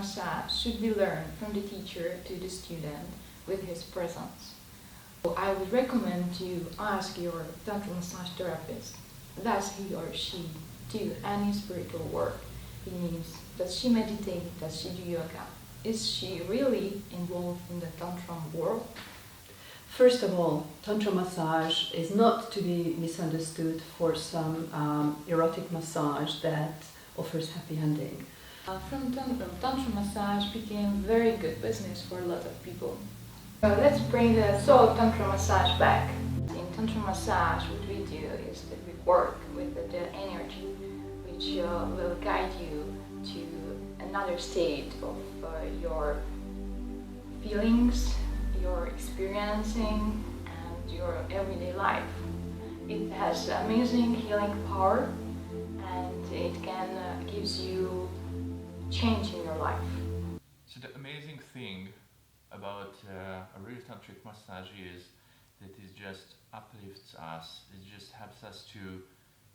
massage should be learned from the teacher to the student with his presence. So I would recommend to ask your Tantra massage therapist, does he or she do any spiritual work? It means, does she meditate? Does she do yoga? Is she really involved in the Tantra world? First of all, Tantra massage is not to be misunderstood for some erotic massage that offers happy ending. From Tantra massage became very good business for a lot of people. Let's bring the soul of Tantra massage back. In Tantra massage, what we do is that we work with the energy, which will guide you to another state of your feelings, your experiencing, and your everyday life. It has amazing healing power, and it can gives you change in your life. So the amazing thing about a real tantric massage is that it just uplifts us. It just helps us to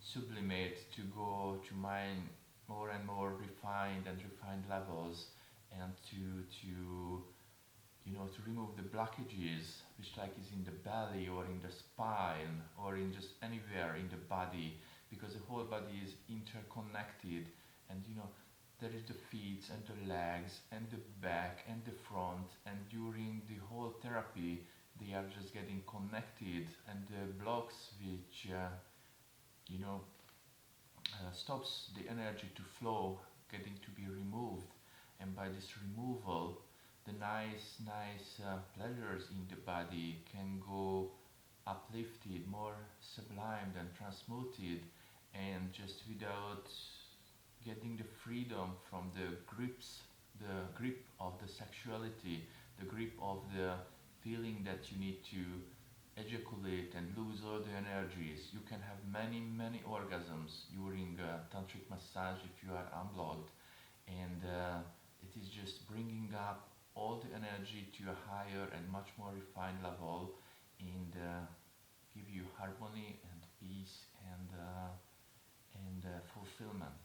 sublimate, to go to mind more and more refined levels, and to remove the blockages which like is in the belly or in the spine or in just anywhere in the body, because the whole body is interconnected, and there is the feet and the legs and the back and the front, and during the whole therapy they are just getting connected, and the blocks which stops the energy to flow getting to be removed, and by this removal the nice pleasures in the body can go uplifted, more sublimed and transmuted, and just without getting the freedom from the grip of the sexuality, the grip of the feeling that you need to ejaculate and lose all the energies. You can have many orgasms during tantric massage if you are unblocked, and it is just bringing up all the energy to a higher and much more refined level, and give you harmony and peace and fulfillment.